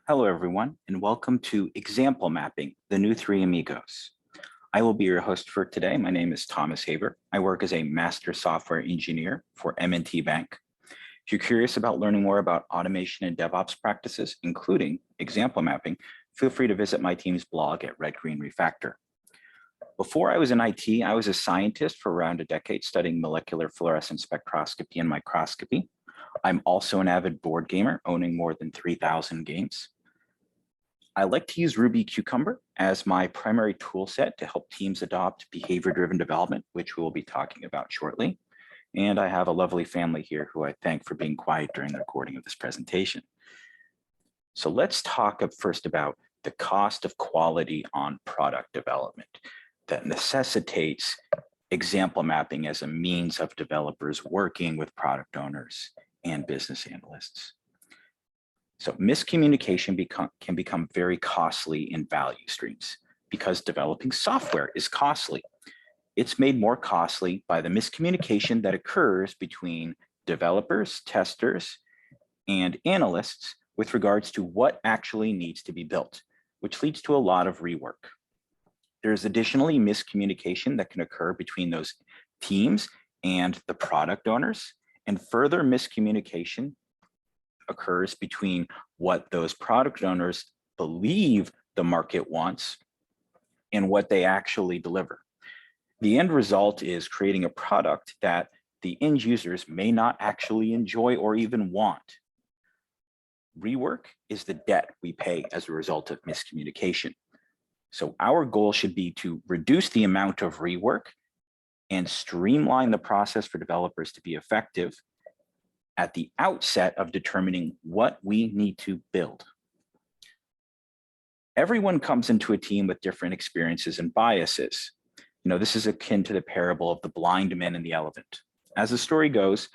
Hello, everyone, and welcome to Example Mapping, the new three Amigos. I will be your host for today. My name is Thomas Haber. I work as a master software engineer for M&T Bank. If you're curious about learning more about automation and DevOps practices, including example mapping, feel free to visit my team's blog at Red Green Refactor. Before I was in IT, I was a scientist for around a decade studying molecular fluorescence spectroscopy and microscopy. I'm also an avid board gamer, owning more than 3,000 games. I like to use Ruby Cucumber as my primary tool set to help teams adopt behavior-driven development, which we will be talking about shortly. And I have a lovely family here who I thank for being quiet during the recording of this presentation. So let's talk first about the cost of quality on product development that necessitates example mapping as a means of developers working with product owners and business analysts. So miscommunication can become very costly in value streams because developing software is costly. It's made more costly by the miscommunication that occurs between developers, testers, and analysts with regards to what actually needs to be built, which leads to a lot of rework. There's additionally miscommunication that can occur between those teams and the product owners, and further miscommunication occurs between what those product owners believe the market wants and what they actually deliver. The end result is creating a product that the end users may not actually enjoy or even want. Rework is the debt we pay as a result of miscommunication. So our goal should be to reduce the amount of rework and streamline the process for developers to be effective at the outset of determining what we need to build. Everyone comes into a team with different experiences and biases. This is akin to the parable of the blind men and the elephant. As the story goes,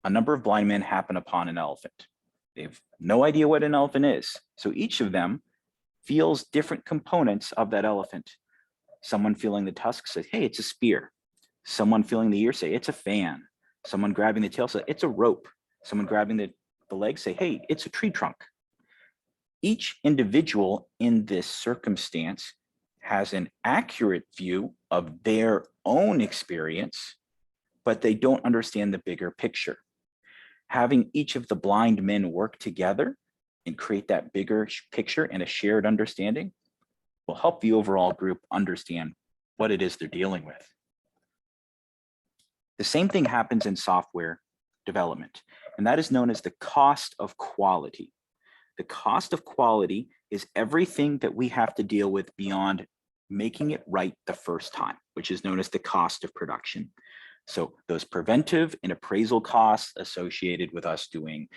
a number of blind men happen upon an elephant. They have no idea what an elephant is. So each of them feels different components of that elephant. Someone feeling the tusk says, hey, it's a spear. Someone feeling the ear say, it's a fan. Someone grabbing the tail says, it's a rope. Someone grabbing the legs say, hey, it's a tree trunk. Each individual in this circumstance has an accurate view of their own experience, but they don't understand the bigger picture. Having each of the blind men work together and create that bigger picture and a shared understanding will help the overall group understand what it is they're dealing with. The same thing happens in software development, and that is known as the cost of quality. The cost of quality is everything that we have to deal with beyond making it right the first time, which is known as the cost of production. So those preventive and appraisal costs associated with us doing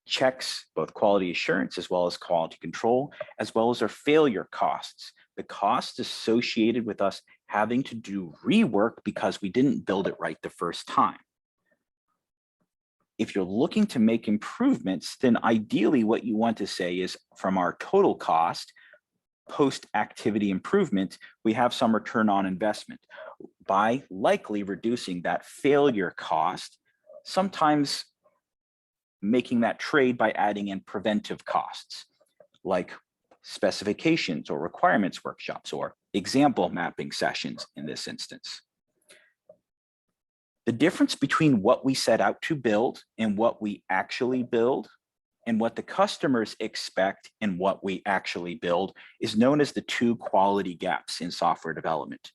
checks, both quality assurance as well as quality control, as well as our failure costs, the costs associated with us having to do rework because we didn't build it right the first time. If you're looking to make improvements, then ideally what you want to say is from our total cost, post-activity improvement, we have some return on investment by likely reducing that failure cost, sometimes making that trade by adding in preventive costs like specifications or requirements workshops or example mapping sessions in this instance. The difference between what we set out to build and what we actually build and what the customers expect and what we actually build is known as the two quality gaps in software development.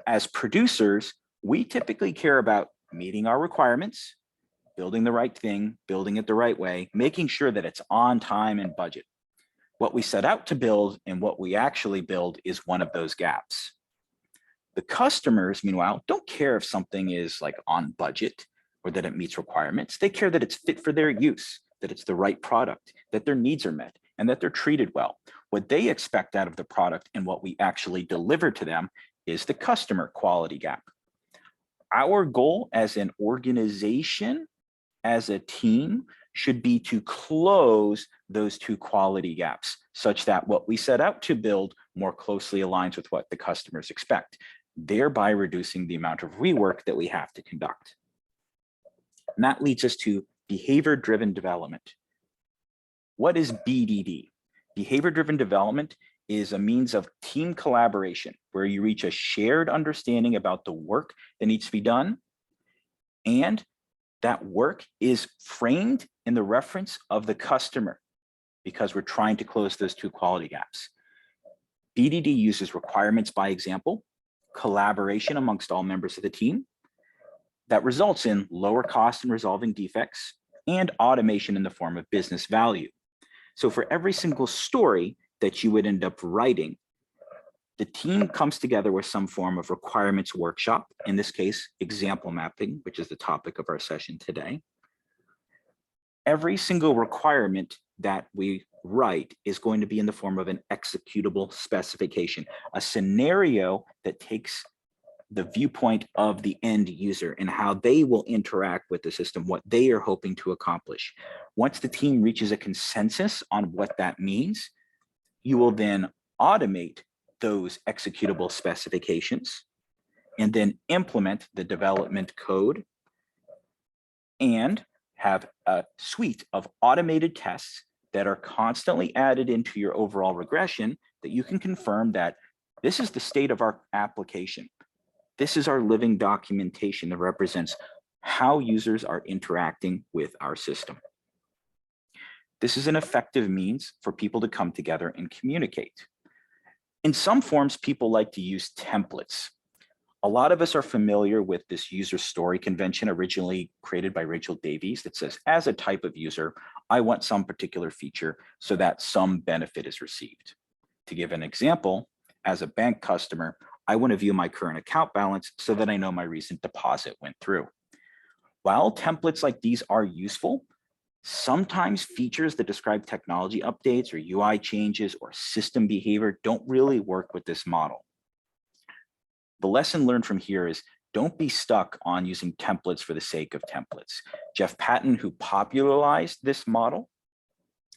As producers, we typically care about meeting our requirements, building the right thing, building it the right way, making sure that it's on time and budget. What we set out to build and what we actually build is one of those gaps. The customers, meanwhile, don't care if something is like on budget or that it meets requirements. They care that it's fit for their use, that it's the right product, that their needs are met, and that they're treated well. What they expect out of the product and what we actually deliver to them is the customer quality gap. Our goal as an organization, as a team, should be to close those two quality gaps such that what we set out to build more closely aligns with what the customers expect, thereby reducing the amount of rework that we have to conduct. And that leads us to behavior-driven development. What is BDD? Behavior-driven development is a means of team collaboration where you reach a shared understanding about the work that needs to be done, and that work is framed in the reference of the customer because we're trying to close those two quality gaps. BDD uses requirements by example, collaboration amongst all members of the team that results in lower cost in resolving defects and automation in the form of business value. So for every single story that you would end up writing, the team comes together with some form of requirements workshop, in this case, example mapping, which is the topic of our session today. Every single requirement that we write is going to be in the form of an executable specification, a scenario that takes the viewpoint of the end user and how they will interact with the system, what they are hoping to accomplish. Once the team reaches a consensus on what that means, you will then automate those executable specifications and then implement the development code and have a suite of automated tests that are constantly added into your overall regression that you can confirm that this is the state of our application. This is our living documentation that represents how users are interacting with our system. This is an effective means for people to come together and communicate. In some forms, people like to use templates. A lot of us are familiar with this user story convention originally created by Rachel Davies that says, as a type of user, I want some particular feature so that some benefit is received. To give an example, as a bank customer, I want to view my current account balance so that I know my recent deposit went through. While templates like these are useful, sometimes features that describe technology updates or UI changes or system behavior don't really work with this model. The lesson learned from here is don't be stuck on using templates for the sake of templates. Jeff Patton, who popularized this model,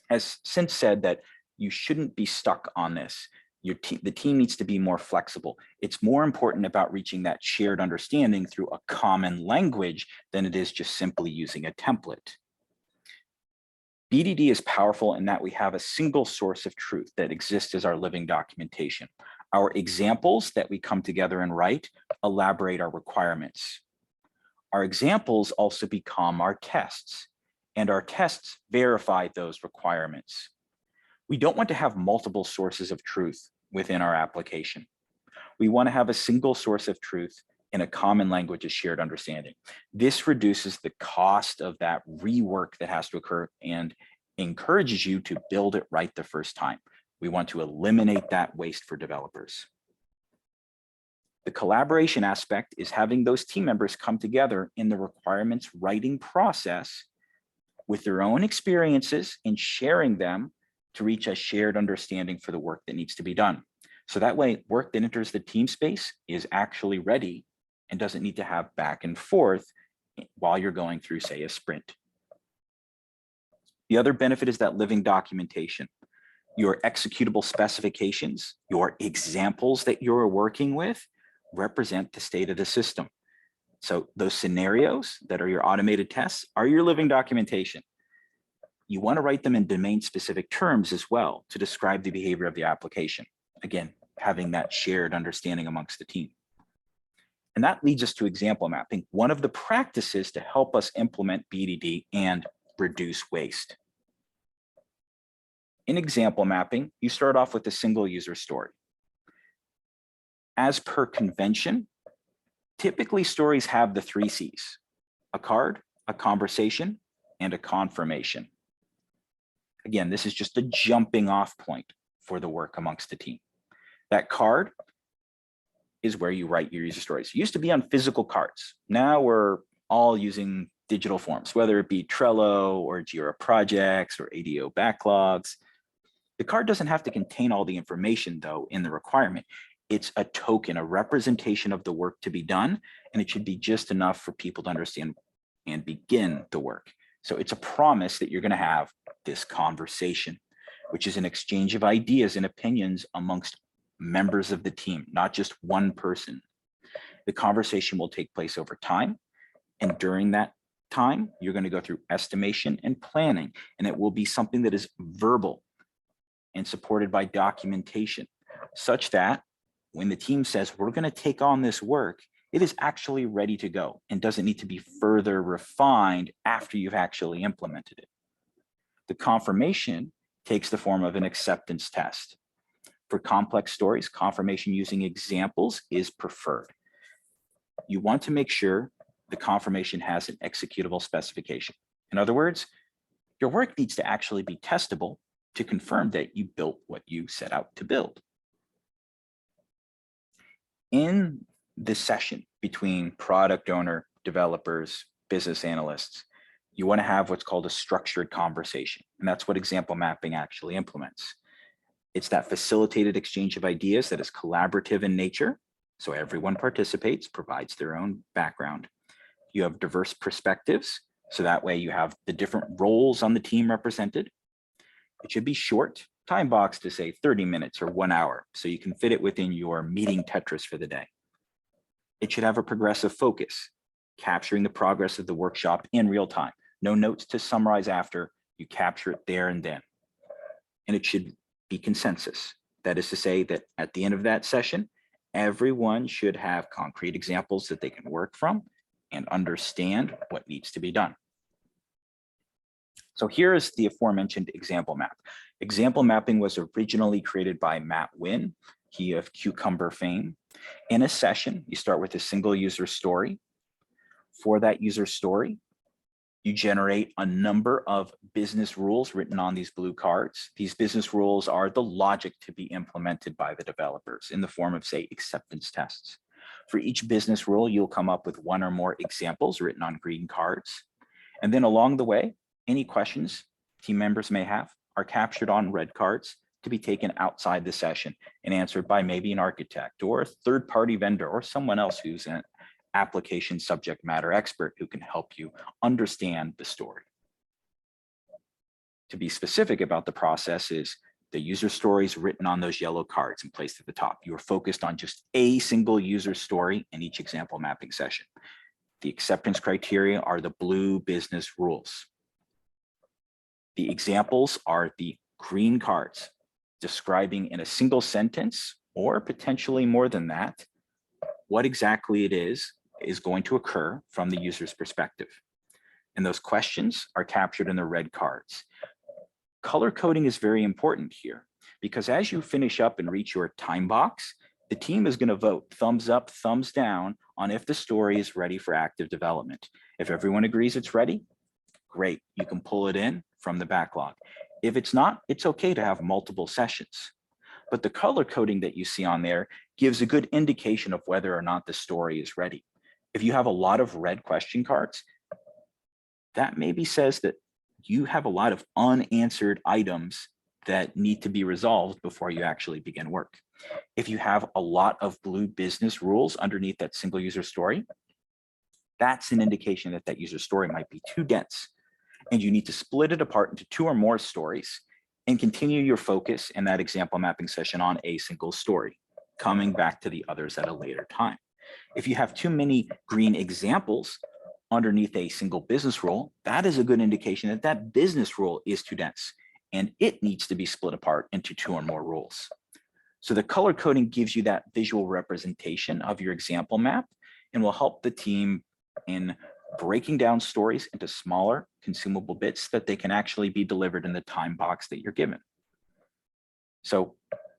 has since said that you shouldn't be stuck on this. The team needs to be more flexible. It's more important about reaching that shared understanding through a common language than it is just simply using a template. BDD is powerful in that we have a single source of truth that exists as our living documentation. Our examples that we come together and write elaborate our requirements. Our examples also become our tests, and our tests verify those requirements. We don't want to have multiple sources of truth within our application. We want to have a single source of truth in a common language of shared understanding. This reduces the cost of that rework that has to occur and encourages you to build it right the first time. We want to eliminate that waste for developers. The collaboration aspect is having those team members come together in the requirements writing process with their own experiences and sharing them to reach a shared understanding for the work that needs to be done. So that way, work that enters the team space is actually ready and doesn't need to have back and forth while you're going through, say, a sprint. The other benefit is that living documentation. Your executable specifications, your examples that you're working with represent the state of the system. So those scenarios that are your automated tests are your living documentation. You want to write them in domain-specific terms as well to describe the behavior of the application. Again, having that shared understanding amongst the team. And that leads us to example mapping, one of the practices to help us implement BDD and reduce waste. In example mapping, you start off with a single user story. As per convention, typically stories have the 3 C's: a card, a conversation, and a confirmation. Again, this is just a jumping off point for the work amongst the team. That card is where you write your user stories. It used to be on physical cards. Now we're all using digital forms, whether it be Trello or Jira projects or ADO backlogs. The card doesn't have to contain all the information, though, in the requirement. It's a token, a representation of the work to be done, and it should be just enough for people to understand and begin the work. So it's a promise that you're going to have this conversation, which is an exchange of ideas and opinions amongst members of the team, not just one person. The conversation will take place over time, and during that time, you're going to go through estimation and planning, and it will be something that is verbal. and supported by documentation, such that when the team says, we're going to take on this work, it is actually ready to go and doesn't need to be further refined after you've actually implemented it. The confirmation takes the form of an acceptance test. For complex stories, confirmation using examples is preferred. You want to make sure the confirmation has an executable specification. In other words, your work needs to actually be testable to confirm that you built what you set out to build. In this session between product owner, developers, business analysts, you want to have what's called a structured conversation. And that's what example mapping actually implements. It's that facilitated exchange of ideas that is collaborative in nature. So everyone participates, provides their own background. You have diverse perspectives. So that way you have the different roles on the team represented. It should be short, time box to say 30 minutes or 1 hour, so you can fit it within your meeting Tetris for the day. It should have a progressive focus, capturing the progress of the workshop in real time. No notes to summarize after, you capture it there and then. And it should be consensus. That is to say that at the end of that session, everyone should have concrete examples that they can work from and understand what needs to be done. So here is the aforementioned example map. Example mapping was originally created by Matt Wynn, he of Cucumber fame. In a session, you start with a single user story. For that user story, you generate a number of business rules written on these blue cards. These business rules are the logic to be implemented by the developers in the form of, say, acceptance tests. For each business rule, you'll come up with one or more examples written on green cards. And then along the way, any questions team members may have are captured on red cards to be taken outside the session and answered by maybe an architect or a third-party vendor or someone else who's an application subject matter expert who can help you understand the story. To be specific about the process is the user stories written on those yellow cards and placed at the top. You are focused on just a single user story in each example mapping session. The acceptance criteria are the blue business rules. The examples are the green cards, describing in a single sentence or potentially more than that, what exactly it is going to occur from the user's perspective. And those questions are captured in the red cards. Color coding is very important here because as you finish up and reach your time box, the team is going to vote thumbs up, thumbs down on if the story is ready for active development. If everyone agrees it's ready, great, you can pull it in from the backlog. If it's not, it's okay to have multiple sessions. But the color coding that you see on there gives a good indication of whether or not the story is ready. If you have a lot of red question cards, that maybe says that you have a lot of unanswered items that need to be resolved before you actually begin work. If you have a lot of blue business rules underneath that single user story, that's an indication that that user story might be too dense and you need to split it apart into 2 or more stories and continue your focus in that example mapping session on a single story, coming back to the others at a later time. If you have too many green examples underneath a single business rule, that is a good indication that that business rule is too dense and it needs to be split apart into 2 or more rules. So the color coding gives you that visual representation of your example map and will help the team in breaking down stories into smaller consumable bits that they can actually be delivered in the time box that you're given. So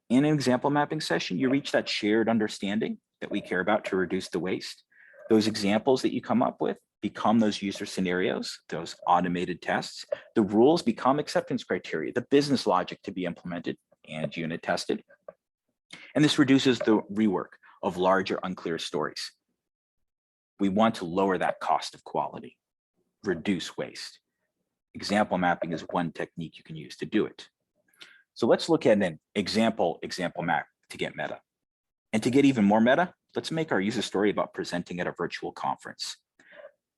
in an example mapping session, you reach that shared understanding that we care about to reduce the waste. Those examples that you come up with become those user scenarios, those automated tests. The rules become acceptance criteria, the business logic to be implemented and unit tested. And this reduces the rework of larger unclear stories. We want to lower that cost of quality, reduce waste. Example mapping is one technique you can use to do it. So let's look at an example map to get meta. And to get even more meta, let's make our user story about presenting at a virtual conference.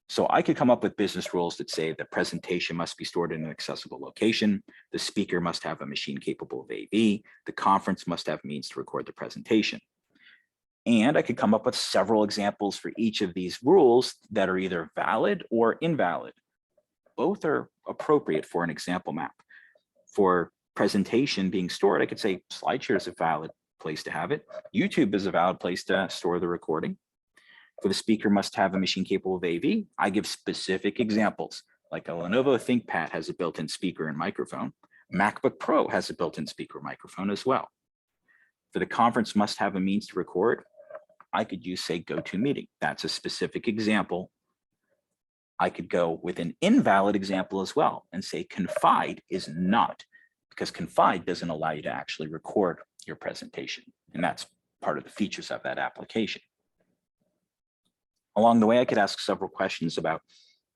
So I could come up with business rules that say the presentation must be stored in an accessible location, the speaker must have a machine capable of AV, the conference must have means to record the presentation. And I could come up with several examples for each of these rules that are either valid or invalid. Both are appropriate for an example map. For presentation being stored, I could say SlideShare is a valid place to have it. YouTube is a valid place to store the recording. For the speaker must have a machine capable of AV, I give specific examples, like a Lenovo ThinkPad has a built-in speaker and microphone. MacBook Pro has a built-in speaker microphone as well. For the conference must have a means to record, I could use, say, GoToMeeting. That's a specific example. I could go with an invalid example as well and say Confide is not, because Confide doesn't allow you to actually record your presentation. And that's part of the features of that application. Along the way, I could ask several questions about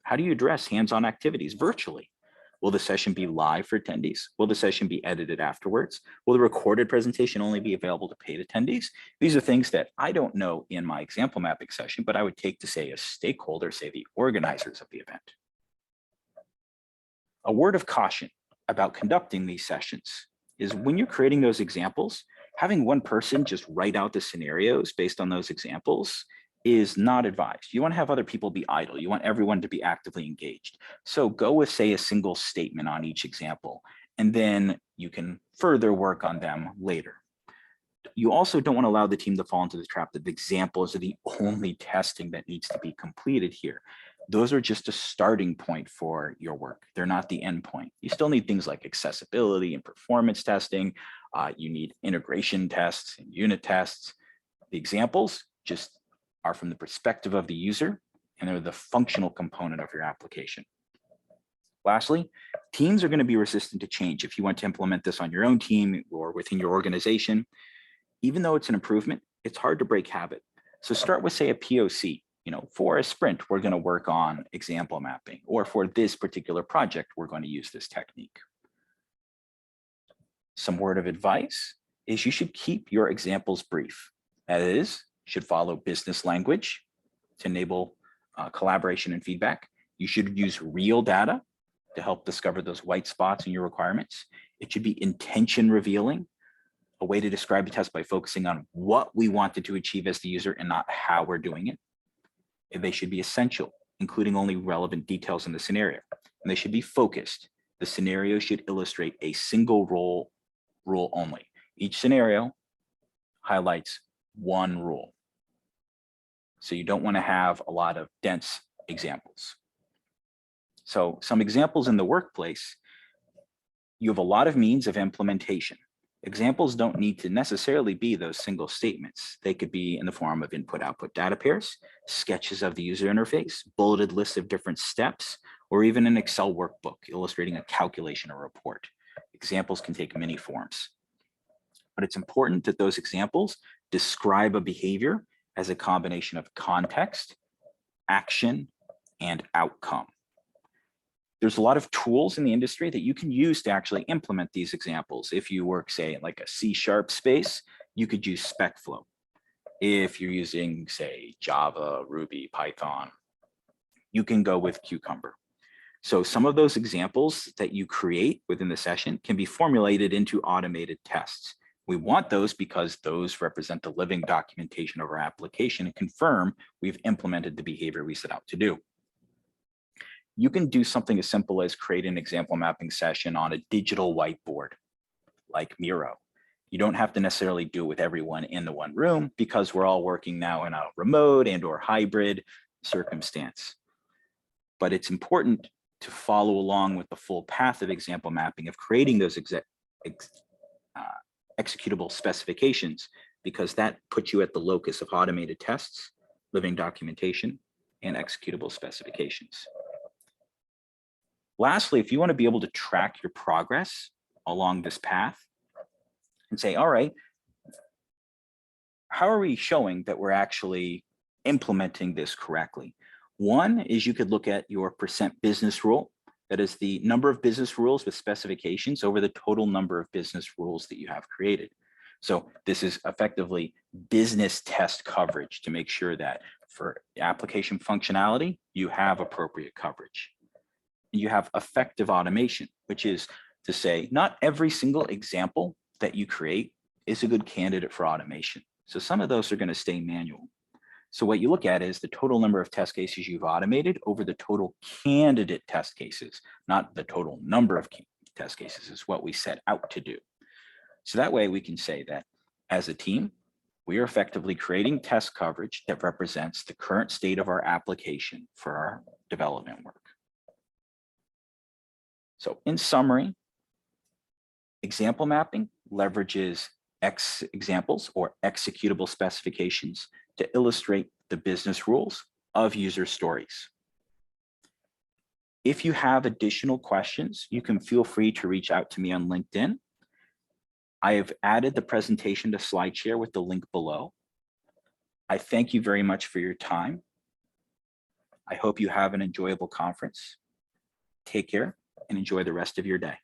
how do you address hands-on activities virtually? Will the session be live for attendees? Will the session be edited afterwards? Will the recorded presentation only be available to paid attendees? These are things that I don't know in my example mapping session, but I would take to, say, a stakeholder, say the organizers of the event. A word of caution about conducting these sessions is when you're creating those examples, having one person just write out the scenarios based on those examples is not advised. You want to have other people be idle. You want everyone to be actively engaged. So go with, say, a single statement on each example, and then you can further work on them later. You also don't want to allow the team to fall into the trap that the examples are the only testing that needs to be completed here. Those are just a starting point for your work. They're not the end point. You still need things like accessibility and performance testing. You need integration tests and unit tests. The examples just are from the perspective of the user, and they're the functional component of your application. Lastly, teams are going to be resistant to change. If you want to implement this on your own team or within your organization, even though it's an improvement, it's hard to break habit. So start with, say, a POC. For a sprint, we're going to work on example mapping, or for this particular project, we're going to use this technique. Some word of advice is you should keep your examples brief. That is, should follow business language to enable collaboration and feedback. You should use real data to help discover those white spots in your requirements. It should be intention revealing, a way to describe the test by focusing on what we wanted to achieve as the user and not how we're doing it. They should be essential, including only relevant details in the scenario. And they should be focused. The scenario should illustrate a single rule only. Each scenario highlights one rule. So you don't want to have a lot of dense examples. So some examples in the workplace, you have a lot of means of implementation. Examples don't need to necessarily be those single statements. They could be in the form of input-output data pairs, sketches of the user interface, bulleted lists of different steps, or even an Excel workbook illustrating a calculation or report. Examples can take many forms. But it's important that those examples describe a behavior as a combination of context, action, and outcome. There's a lot of tools in the industry that you can use to actually implement these examples. If you work, say, in like a C# space, you could use SpecFlow. If you're using, say, Java, Ruby, Python, you can go with Cucumber. So some of those examples that you create within the session can be formulated into automated tests. We want those because those represent the living documentation of our application and confirm we've implemented the behavior we set out to do. You can do something as simple as create an example mapping session on a digital whiteboard like Miro. You don't have to necessarily do it with everyone in the one room because we're all working now in a remote and/or hybrid circumstance. But it's important to follow along with the full path of example mapping of creating those executable specifications, because that puts you at the locus of automated tests, living documentation, and executable specifications. Lastly, if you want to be able to track your progress along this path and say, all right, how are we showing that we're actually implementing this correctly? One is you could look at your percent business rule. That is the number of business rules with specifications over the total number of business rules that you have created. So this is effectively business test coverage to make sure that for application functionality, you have appropriate coverage. You have effective automation, which is to say not every single example that you create is a good candidate for automation. So some of those are going to stay manual. So what you look at is the total number of test cases you've automated over the total candidate test cases, not the total number of test cases is what we set out to do. So that way we can say that as a team, we are effectively creating test coverage that represents the current state of our application for our development work. So in summary, example mapping leverages X examples or executable specifications to illustrate the business rules of user stories. If you have additional questions, you can feel free to reach out to me on LinkedIn. I have added the presentation to SlideShare with the link below. I thank you very much for your time. I hope you have an enjoyable conference. Take care and enjoy the rest of your day.